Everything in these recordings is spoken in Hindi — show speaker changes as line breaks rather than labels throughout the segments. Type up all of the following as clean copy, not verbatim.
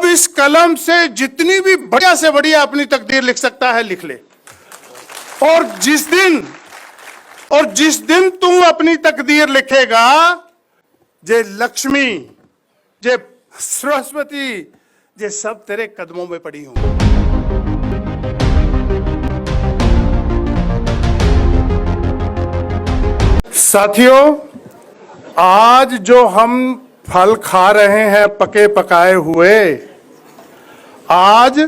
अब इस कलम से जितनी भी बढ़िया से बढ़िया अपनी तकदीर लिख सकता है लिख ले। और जिस दिन तू अपनी तकदीर लिखेगा, जे लक्ष्मी, जे सरस्वती, जे सब तेरे कदमों में पड़ी हूं। साथियों, आज जो हम फल खा रहे हैं पके पकाए हुए, आज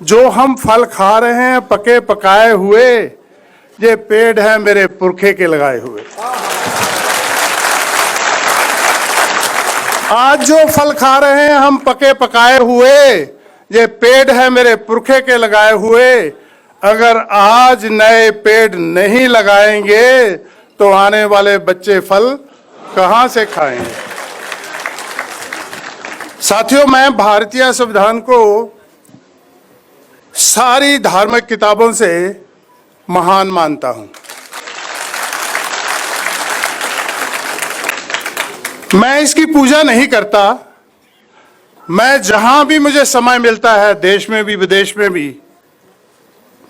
जो हम फल खा रहे हैं पके पकाए हुए, ये पेड़ है मेरे पुरखे के लगाए हुए। आज जो फल खा रहे हैं हम पके पकाए हुए, ये पेड़ है मेरे पुरखे के लगाए हुए। अगर आज नए पेड़ नहीं लगाएंगे तो आने वाले बच्चे फल कहां से खाएंगे। साथियों, मैं भारतीय संविधान को सारी धार्मिक किताबों से महान मानता हूं। मैं इसकी पूजा नहीं करता। मैं जहां भी मुझे समय मिलता है, देश में भी विदेश में भी,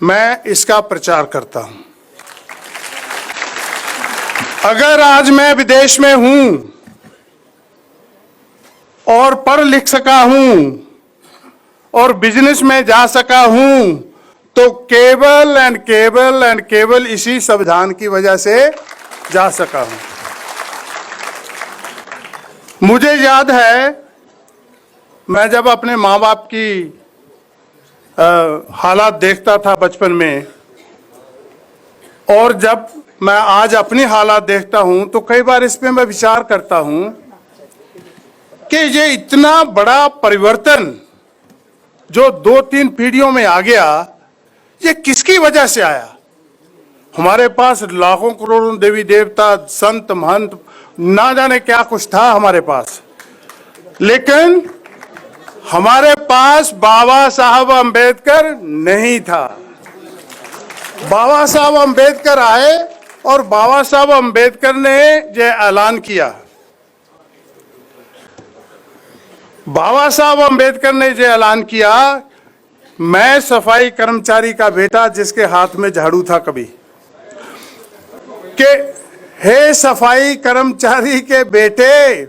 मैं इसका प्रचार करता हूं। अगर आज मैं विदेश में हूं और पढ़ लिख सका हूं और बिजनेस में जा सका हूं, तो केवल इसी संविधान की वजह से जा सका हूं। मुझे याद है, मैं जब अपने माँ बाप की हालात देखता था बचपन में, और जब मैं आज अपनी हालात देखता हूं, तो कई बार इस पे मैं विचार करता हूं कि ये इतना बड़ा परिवर्तन जो 2-3 पीढ़ियों में आ गया, ये किसकी वजह से आया। हमारे पास लाखों करोड़ों देवी देवता, संत महंत, ना जाने क्या कुछ था हमारे पास, लेकिन हमारे पास बाबा साहब अंबेडकर नहीं था। बाबा साहब अंबेडकर आए और बाबा साहब अंबेडकर ने ये ऐलान किया। बाबा साहब अंबेडकर ने ये ऐलान किया, मैं सफाई कर्मचारी का बेटा जिसके हाथ में झाड़ू था कभी, कि हे सफाई कर्मचारी के बेटे,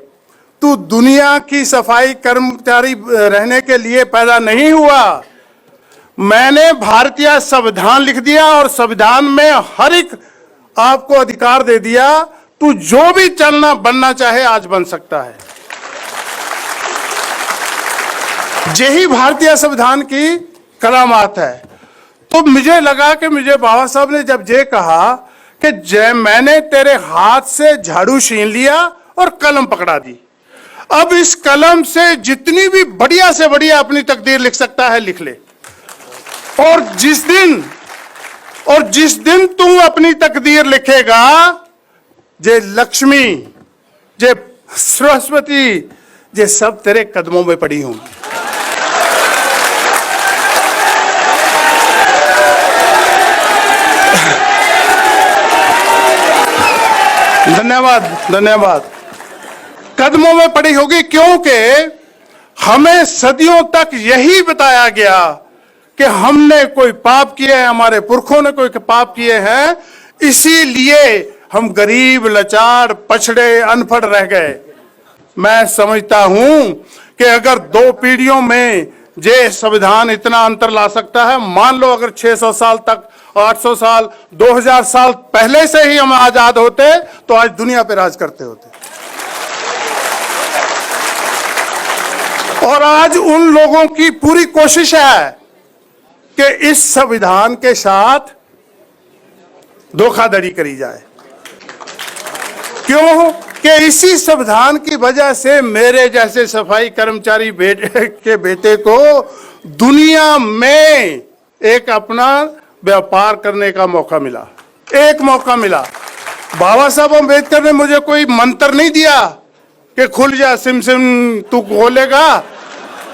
तू दुनिया की सफाई कर्मचारी रहने के लिए पैदा नहीं हुआ। मैंने भारतीय संविधान लिख दिया और संविधान में हर एक आपको अधिकार दे दिया। तू जो भी चलना बनना चाहे आज बन सकता है। यही भारतीय संविधान की करामात है। तो मुझे लगा कि मुझे बाबा साहब ने जब ये कहा कि जय मैंने तेरे हाथ से झाड़ू छीन लिया और कलम पकड़ा दी, अब इस कलम से जितनी भी बढ़िया से बढ़िया अपनी तकदीर लिख सकता है लिख ले। और जिस दिन तू अपनी तकदीर लिखेगा, जे लक्ष्मी, जे सरस्वती, जे सब तेरे कदमों में पड़ी हूं। धन्यवाद। कदमों में पड़ी होगी क्योंकि हमें सदियों तक यही बताया गया कि हमने कोई पाप किए हैं, हमारे पुरखों ने कोई पाप किए हैं, इसीलिए हम गरीब, लाचार, पछड़े, अनपढ़ रह गए। मैं समझता हूं कि अगर 2 पीढ़ियों में ये संविधान इतना अंतर ला सकता है, मान लो अगर 600 साल तक, 800 साल, 2000 साल पहले से ही हम आजाद होते, तो आज दुनिया पे राज करते होते। और आज उन लोगों की पूरी कोशिश है कि इस संविधान के साथ धोखाधड़ी करी जाए। क्यों? कि इसी संविधान की वजह से मेरे जैसे सफाई कर्मचारी के बेटे को दुनिया में एक अपना व्यापार करने का मौका मिला, एक मौका मिला। बाबा साहब अम्बेडकर ने मुझे कोई मंत्र नहीं दिया कि खुल जा सिम सिम, तू खोलेगा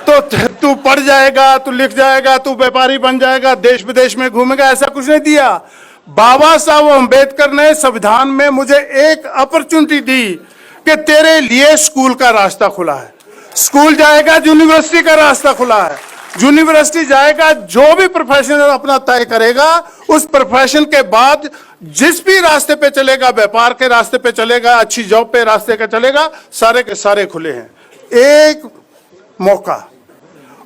तो तू पढ़ जाएगा, तू लिख जाएगा, तू व्यापारी बन जाएगा, देश विदेश में घूमेगा, ऐसा कुछ नहीं दिया। बाबा साहब अम्बेडकर ने संविधान में मुझे एक अपॉर्चुनिटी दी कि तेरे लिए स्कूल का रास्ता खुला है, स्कूल जाएगा, यूनिवर्सिटी का रास्ता खुला है। यूनिवर्सिटी जाएगा, जो भी प्रोफेशनल अपना तय करेगा, उस प्रोफेशन के बाद जिस भी रास्ते पे चलेगा, व्यापार के रास्ते पे चलेगा, अच्छी जॉब पे रास्ते का चलेगा, सारे के सारे खुले हैं। एक मौका।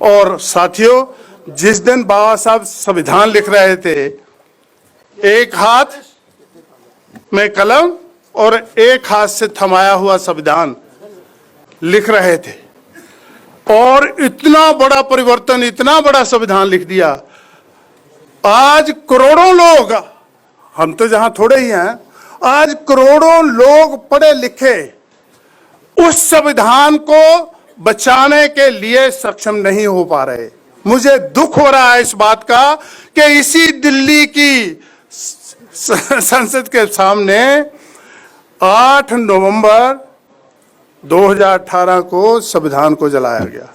और साथियों, जिस दिन बाबा साहब संविधान लिख रहे थे, एक हाथ में कलम और एक हाथ से थमाया हुआ संविधान लिख रहे थे, और इतना बड़ा परिवर्तन, इतना बड़ा संविधान लिख दिया। आज करोड़ों लोग, हम तो जहां थोड़े ही हैं, आज करोड़ों लोग पढ़े लिखे उस संविधान को बचाने के लिए सक्षम नहीं हो पा रहे। मुझे दुख हो रहा है इस बात का कि इसी दिल्ली की संसद के सामने 8 नवंबर 2018 को संविधान को जलाया गया।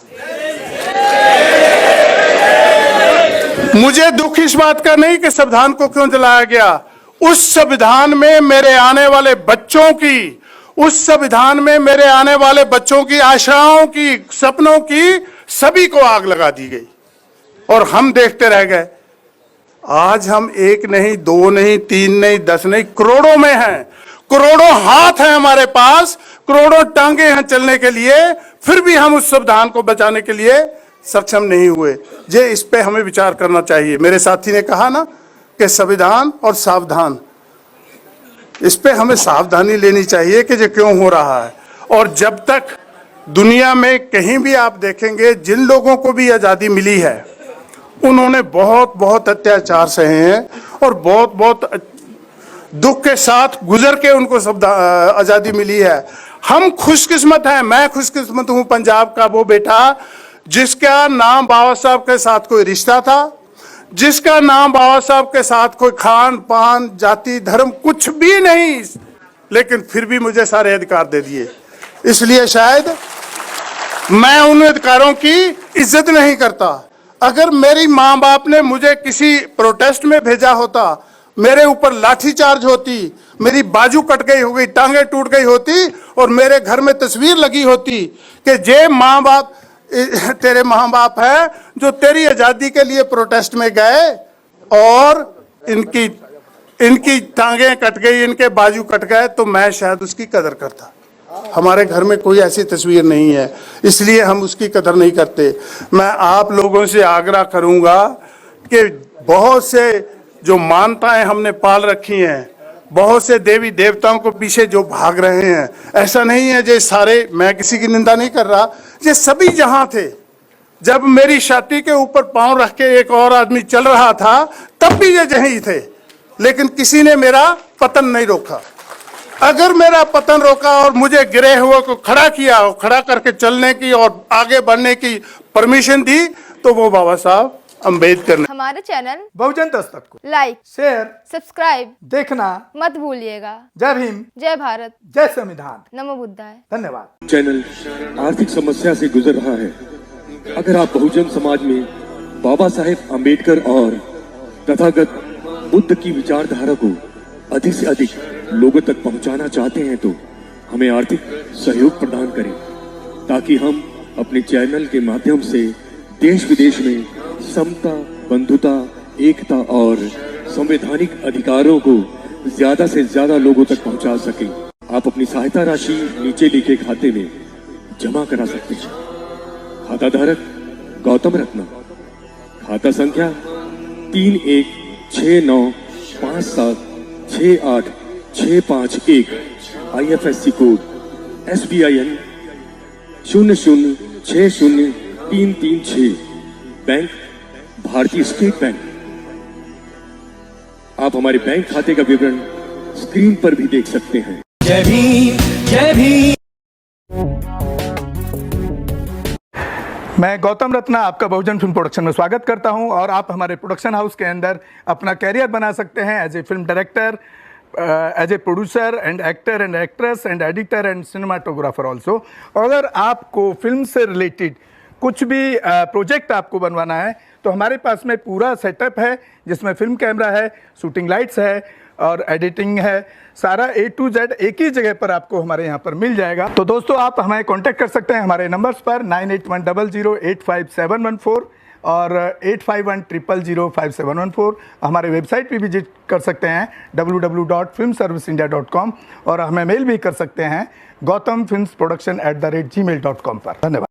मुझे दुख इस बात का नहीं कि संविधान को क्यों जलाया गया, उस संविधान में मेरे आने वाले बच्चों की, उस संविधान में मेरे आने वाले बच्चों की आशाओं की, सपनों की, सभी को आग लगा दी गई और हम देखते रह गए। आज हम एक नहीं, दो नहीं, तीन नहीं, 10 नहीं, करोड़ों में हैं। करोड़ों हाथ हैं हमारे पास, करोड़ों टांगे हैं चलने के लिए, फिर भी हम उस संविधान को बचाने के लिए सक्षम नहीं हुए। जे इस पे हमें विचार करना चाहिए। मेरे साथी ने कहा ना कि संविधान और सावधान, इस पे हमें सावधानी लेनी चाहिए कि ये क्यों हो रहा है। और जब तक दुनिया में कहीं भी आप देखेंगे, जिन लोगों को भी आज़ादी मिली है, उन्होंने बहुत बहुत अत्याचार सहे हैं और बहुत बहुत दुख के साथ गुजर के उनको आज़ादी मिली है। हम खुशकिस्मत हैं, मैं खुशकिस्मत हूं, पंजाब का वो बेटा जिसका नाम बाबा साहब के साथ कोई रिश्ता था, जिसका नाम बाबा साहब के साथ कोई खान पान, जाति, धर्म कुछ भी नहीं, लेकिन फिर भी मुझे सारे अधिकार दे दिए। इसलिए शायद मैं उन अधिकारों की इज्जत नहीं करता। अगर मेरी माँ बाप ने मुझे किसी प्रोटेस्ट में भेजा होता, मेरे ऊपर लाठीचार्ज होती, मेरी बाजू कट गई हो गई, टांगे टूट गई होती और मेरे घर में तस्वीर लगी होती कि जे माँ बाप, तेरे माँ बाप है जो तेरी आजादी के लिए प्रोटेस्ट में गए और इनकी टांगे कट गई, इनके बाजू कट गए, तो मैं शायद उसकी कदर करता। हमारे घर में कोई ऐसी तस्वीर नहीं है, इसलिए हम उसकी कदर नहीं करते। मैं आप लोगों से आग्रह करूंगा कि बहुत से जो मान्यताएं हमने पाल रखी हैं, बहुत से देवी देवताओं को पीछे जो भाग रहे हैं, ऐसा नहीं है जे सारे, मैं किसी की निंदा नहीं कर रहा, ये सभी जहां थे। जब मेरी छाती के ऊपर पांव रख के एक और आदमी चल रहा था, तब भी ये यहीं थे, लेकिन किसी ने मेरा पतन नहीं रोका। अगर मेरा पतन रोका और मुझे गिरे हुए को खड़ा किया, खड़ा करके चलने की और आगे बढ़ने की परमिशन दी, तो वो बाबा साहब अम्बेडकर ने।
हमारे चैनल
बहुजन दस्तक को
लाइक,
शेयर,
सब्सक्राइब
देखना
मत भूलिएगा।
जय भीम,
जय भारत,
जय संविधान,
नमो बुद्धाय।
धन्यवाद।
चैनल आर्थिक समस्या से गुजर रहा है। अगर आप बहुजन समाज में बाबा साहेब अम्बेडकर और तथागत बुद्ध की विचारधारा को अधिक से अधिक लोगों तक पहुंचाना चाहते हैं, तो हमें आर्थिक सहयोग प्रदान करें, ताकि हम अपने चैनल के माध्यम से देश विदेश में समता, बंधुता, एकता और संवैधानिक अधिकारों को ज्यादा से ज्यादा लोगों तक पहुंचा सकें। आप अपनी सहायता राशि नीचे लिखे खाते में जमा करा सकते हैं। खाता धारक गौतम रत्ना, खाता संख्या 3169576865 IFSC कोड SBIN 0060336, बैंक भारतीय स्टेट बैंक। आप हमारे बैंक खाते का विवरण स्क्रीन पर भी देख सकते हैं।
जय भीम, जय भीम।
मैं गौतम रत्ना आपका बहुजन फिल्म प्रोडक्शन में स्वागत करता हूं, और आप हमारे प्रोडक्शन हाउस के अंदर अपना कैरियर बना सकते हैं as a film director, as a producer and actor and actress and editor and cinematographer also. अगर आपको फिल्म से रिलेटेड कुछ भी प्रोजेक्ट आपको बनवाना है, तो हमारे पास में पूरा सेटअप है, जिसमें फिल्म कैमरा है, शूटिंग लाइट्स है, और एडिटिंग है, सारा A to Z एक ही जगह पर आपको हमारे यहाँ पर मिल जाएगा। तो दोस्तों आप हमें कांटेक्ट कर सकते हैं हमारे नंबर्स पर 9810085714 और 8510005714। हमारे वेबसाइट पे विजिट कर सकते हैं www.filmserviceindia.com और हमें मेल भी कर सकते हैं gautamfilmsproduction@gmail.com पर। धन्यवाद।